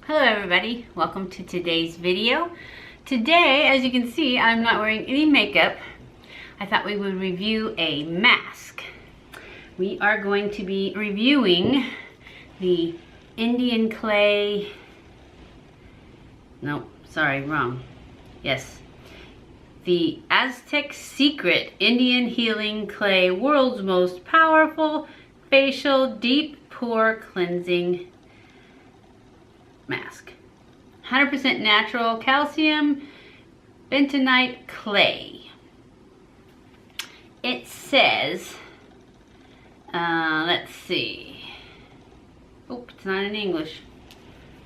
Hello everybody, welcome to today's video. Today, as you can see, I'm not wearing any makeup. I thought we would review a mask. We are going to be reviewing the Indian clay, no, sorry, wrong. Yes, the Aztec Secret Indian Healing Clay, world's most powerful facial deep pore cleansing mask. 100% natural calcium bentonite clay. It says, let's see. Oh, it's not in English.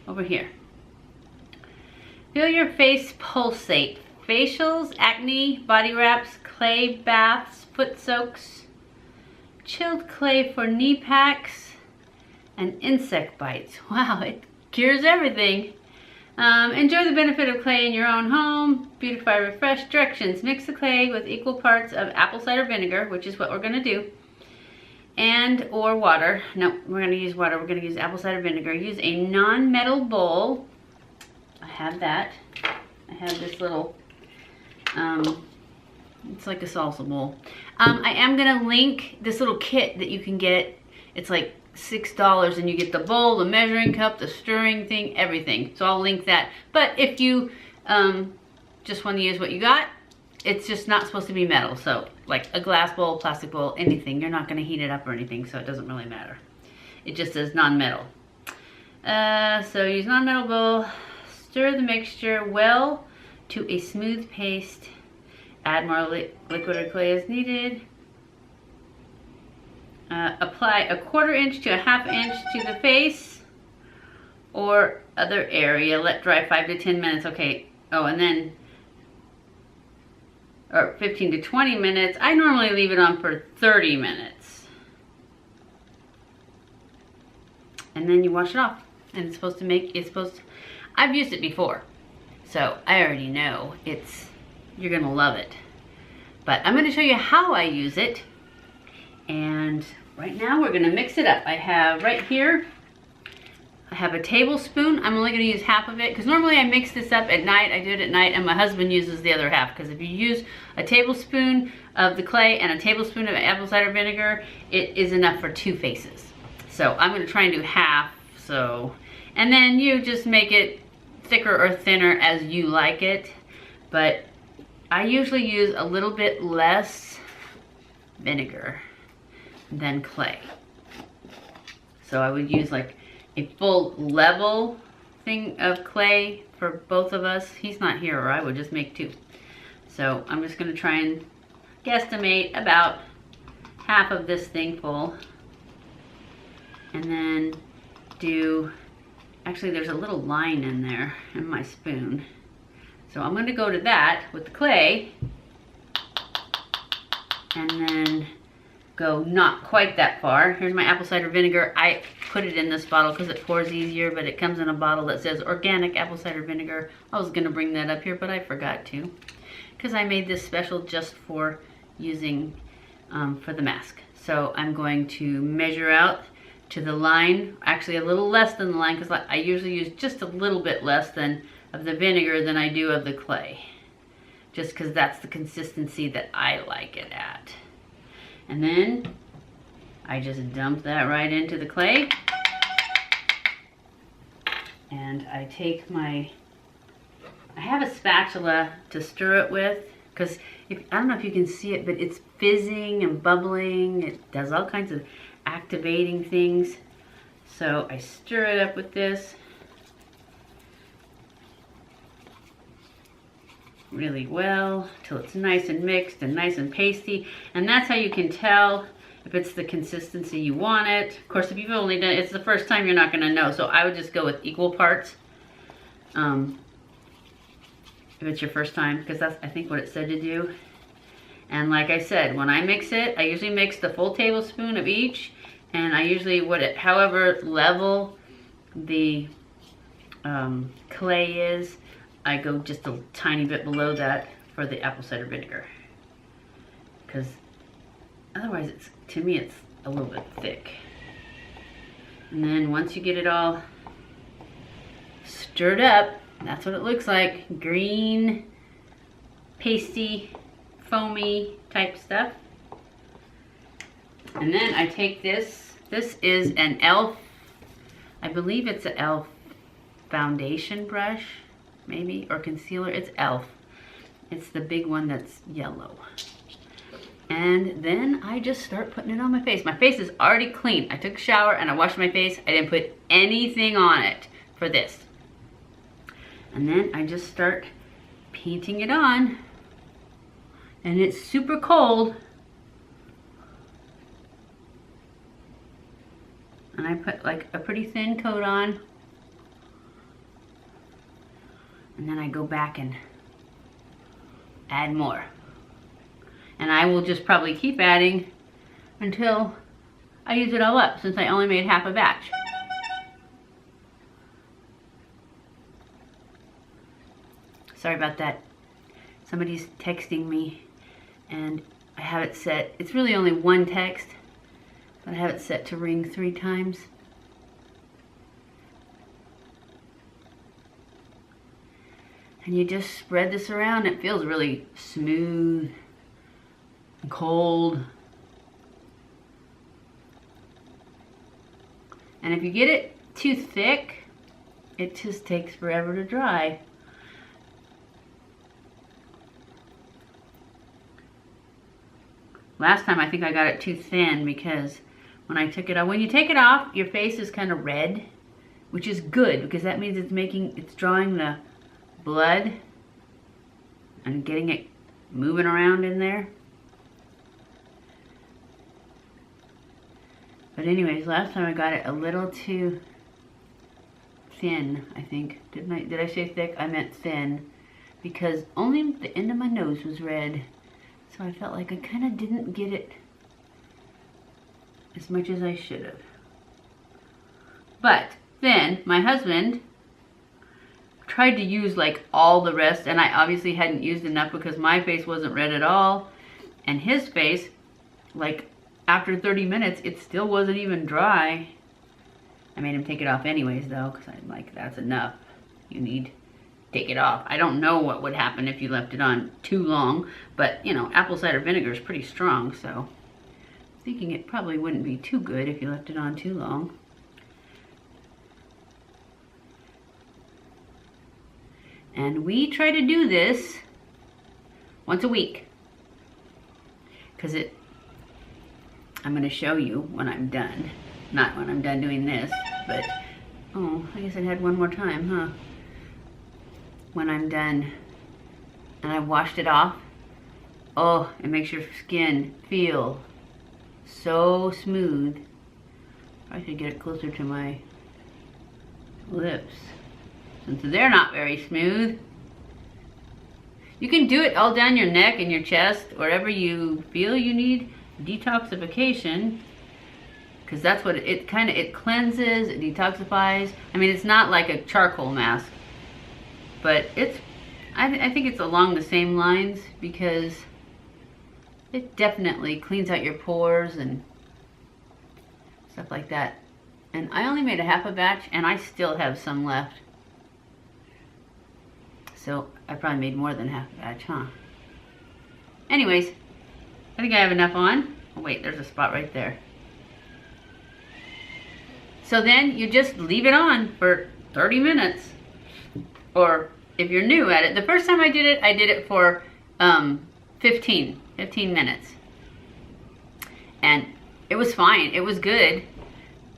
Over here. Feel your face pulsate. Facials, acne, body wraps, clay baths, foot soaks, chilled clay for knee packs, and insect bites. Wow, it cures everything. Enjoy the benefit of clay in your own home. Beautify, refresh. Directions: mix the clay with equal parts of apple cider vinegar, which is what we're going to do, and or water. No, we're going to use water. We're going to use apple cider vinegar. Use a non-metal bowl. I have that. I have this little, it's like a salsa bowl. I am going to link this little kit that you can get. It's like $6 and you get the bowl, the measuring cup, the stirring thing, everything. So I'll link that. But if you just want to use what you got, it's just not supposed to be metal. So like a glass bowl, plastic bowl, anything. You're not going to heat it up or anything, so it doesn't really matter. It just says non-metal. So use non-metal bowl. Stir the mixture well to a smooth paste. Add more liquid or clay as needed. Apply a 1/4 inch to a 1/2 inch to the face or other area. Let dry 5 to 10 minutes. Okay. Oh, and then, or 15 to 20 minutes. I normally leave it on for 30 minutes. And then you wash it off. And it's supposed to, I've used it before. So I already know you're going to love it. But I'm going to show you how I use it. And right now we're gonna mix it up. I have right here, I have a tablespoon. I'm only gonna use half of it because normally I mix this up at night. I do it at night and my husband uses the other half, because if you use a tablespoon of the clay and a tablespoon of apple cider vinegar, it is enough for 2 faces. So I'm gonna try and do half, and then you just make it thicker or thinner as you like it. But I usually use a little bit less vinegar than clay. So I would use like a full level thing of clay for both of us. He's not here, or I would just make 2. So I'm just gonna try and guesstimate about half of this thing full. And then actually there's a little line in there in my spoon. So I'm gonna go to that with the clay and then go not quite that far. Here's my apple cider vinegar. I put it in this bottle because it pours easier, but it comes in a bottle that says organic apple cider vinegar. I was gonna bring that up here, but I forgot to, because I made this special just for using for the mask. So I'm going to measure out to the line, actually a little less than the line, because I usually use just a little bit less of the vinegar than I do of the clay, just because that's the consistency that I like it at. And then I just dump that right into the clay. And I take I have a spatula to stir it with, because I don't know if you can see it, but it's fizzing and bubbling. It does all kinds of activating things. So I stir it up with this really well till it's nice and mixed and nice and pasty. And that's how you can tell if it's the consistency you want it. Of course, if you've only done it's the first time, you're not going to know. So I would just go with equal parts if it's your first time, because that's, I think, what it said to do. And like I said, when I mix it, I usually mix the full tablespoon of each, and I usually however level the clay is, I go just a tiny bit below that for the apple cider vinegar, because otherwise to me it's a little bit thick. And then once you get it all stirred up. That's what it looks like. Green, pasty, foamy type stuff. And then I take this. This is an e.l.f. I believe it's an e.l.f. foundation brush, maybe, or concealer. It's e.l.f. It's the big one that's yellow. And then I just start putting it on my face. My face is already clean. I took a shower and I washed my face. I didn't put anything on it for this. And then I just start painting it on. And it's super cold. And I put like a pretty thin coat on. And then I go back and add more. And I will just probably keep adding until I use it all up, since I only made half a batch. Sorry about that. Somebody's texting me and I have it set. It's really only one text, but I have it set to ring 3 times. And you just spread this around. It feels really smooth and cold. And if you get it too thick, it just takes forever to dry. Last time I think I got it too thin because when I took it off, when you take it off, your face is kind of red, which is good because that means it's drawing the blood and getting it moving around in there. But anyways, last time I got it a little too thin, I think. Did I say thick? I meant thin, because only the end of my nose was red. So I felt like I kind of didn't get it as much as I should have. But then my husband tried to use like all the rest, and I obviously hadn't used enough because my face wasn't red at all. And his face, like after 30 minutes, it still wasn't even dry. I made him take it off anyways though, because I'm like, that's enough. You need to take it off. I don't know what would happen if you left it on too long, but you know, apple cider vinegar is pretty strong, so I'm thinking it probably wouldn't be too good if you left it on too long. And we try to do this once a week, because I'm going to show you when I'm done. Not when I'm done doing this, but, oh, I guess I had one more time, huh? When I'm done and I've washed it off, oh, it makes your skin feel so smooth. I should get it closer to my lips, since they're not very smooth. You can do it all down your neck and your chest, wherever you feel you need detoxification, because that's what it cleanses, it detoxifies. I mean, it's not like a charcoal mask, but I think it's along the same lines, because it definitely cleans out your pores and stuff like that. And I only made a half a batch, and I still have some left. So I probably made more than half a batch, huh? Anyways, I think I have enough on. Oh wait, there's a spot right there. So then you just leave it on for 30 minutes. Or if you're new at it, the first time I did it for 15 minutes. And it was fine, it was good.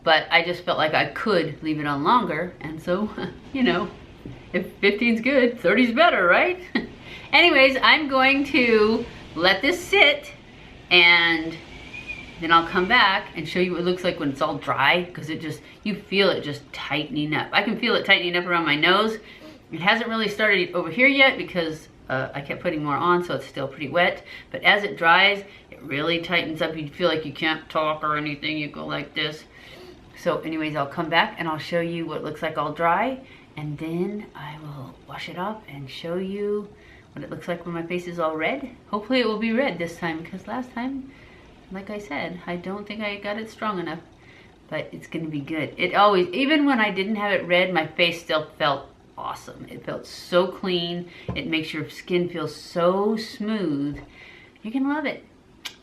But I just felt like I could leave it on longer. And so, you know, if 15's good, 30's better, right? Anyways, I'm going to let this sit, and then I'll come back and show you what it looks like when it's all dry, because you feel it just tightening up. I can feel it tightening up around my nose. It hasn't really started over here yet because I kept putting more on, so it's still pretty wet. But as it dries, it really tightens up. You feel like you can't talk or anything. You go like this. So anyways, I'll come back and I'll show you what it looks like all dry, and then I will wash it off and show you what it looks like when my face is all red. Hopefully it will be red this time, because last time, like I said, I don't think I got it strong enough, but it's gonna be good. It always, even when I didn't have it red, my face still felt awesome. It felt so clean. It makes your skin feel so smooth. You're gonna love it.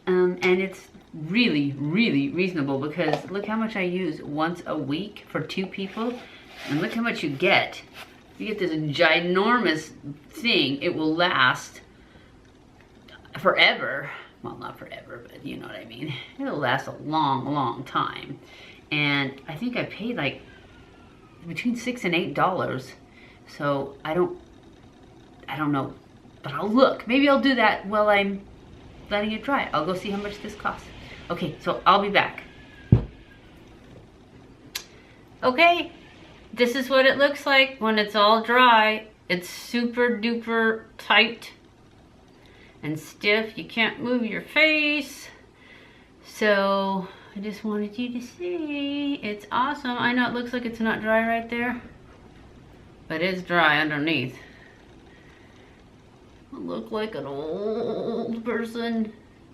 And it's really, really reasonable because look how much I use once a week for 2 people. And look how much you get. You get this ginormous thing. It will last forever. Well, not forever, but you know what I mean. It'll last a long, long time. And I think I paid like between $6 and $8. So I don't know, but I'll look. Maybe I'll do that while I'm letting it dry. I'll go see how much this costs. Okay, so I'll be back. Okay, this is what it looks like when it's all dry. It's super duper tight and stiff. You can't move your face. So I just wanted you to see. It's awesome. I know it looks like it's not dry right there, but it's dry underneath. I look like an old person.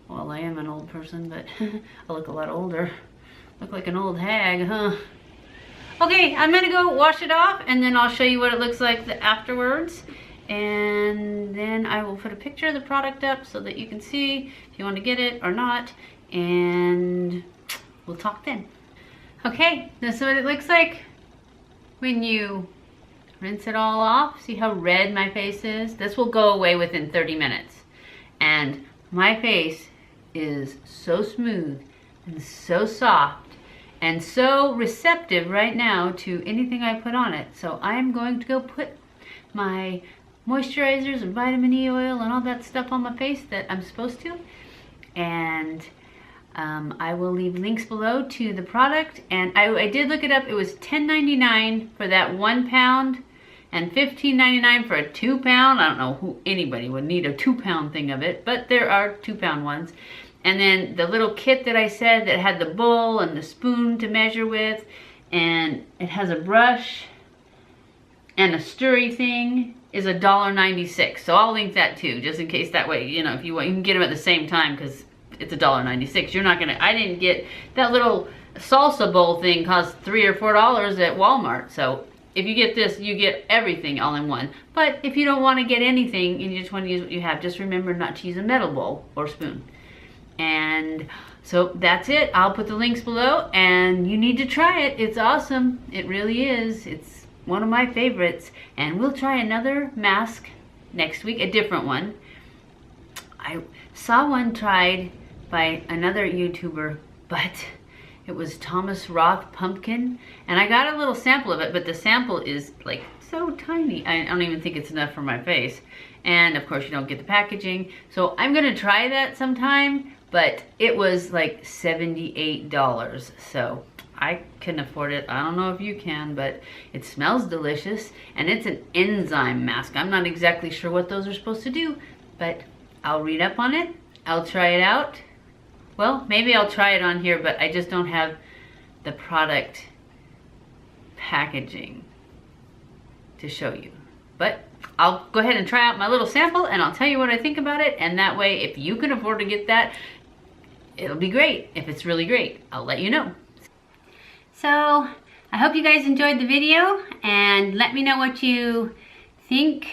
Well, I am an old person, but I look a lot older. Look like an old hag, huh? Okay, I'm gonna go wash it off and then I'll show you what it looks like afterwards. And then I will put a picture of the product up so that you can see if you want to get it or not. And we'll talk then. Okay, this is what it looks like when you rinse it all off. See how red my face is? This will go away within 30 minutes. And my face is so smooth and so soft and so receptive right now to anything I put on it. So I'm going to go put my moisturizers and vitamin E oil and all that stuff on my face that I'm supposed to. And I will leave links below to the product. And I did look it up. It was $10.99 for that 1 pound and $15.99 for a 2 pound. I don't know who anybody would need a 2 pound thing of it, but there are 2 pound ones. And then the little kit that I said that had the bowl and the spoon to measure with, and it has a brush and a stirry thing, is $1.96. So I'll link that too, just in case that way, you know, if you want, you can get them at the same time because it's $1.96. You're not gonna, I didn't get, that little salsa bowl thing costs $3 or $4 at Walmart. So if you get this, you get everything all in one. But if you don't want to get anything and you just want to use what you have, just remember not to use a metal bowl or spoon. And so that's it. I'll put the links below and you need to try it. It's awesome. It really is. It's one of my favorites. And we'll try another mask next week, a different one. I saw one tried by another YouTuber, but it was Thomas Roth pumpkin, and I got a little sample of it, but the sample is like so tiny. I don't even think it's enough for my face. And of course you don't get the packaging. So I'm gonna try that sometime, but it was like $78. So I can afford it. I don't know if you can, but it smells delicious and it's an enzyme mask. I'm not exactly sure what those are supposed to do, but I'll read up on it. I'll try it out. Well, maybe I'll try it on here, but I just don't have the product packaging to show you. But I'll go ahead and try out my little sample and I'll tell you what I think about it. And that way, if you can afford to get that, it'll be great. If it's really great, I'll let you know. So I hope you guys enjoyed the video and let me know what you think.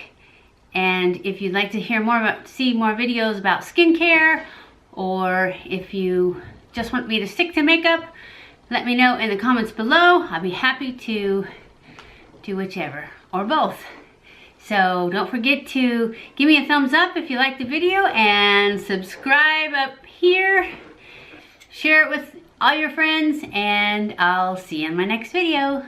And if you'd like to hear more about, see more videos about skincare, or if you just want me to stick to makeup, let me know in the comments below. I'll be happy to do whichever or both. So don't forget to give me a thumbs up if you like the video and subscribe up here. Share it with all your friends and I'll see you in my next video.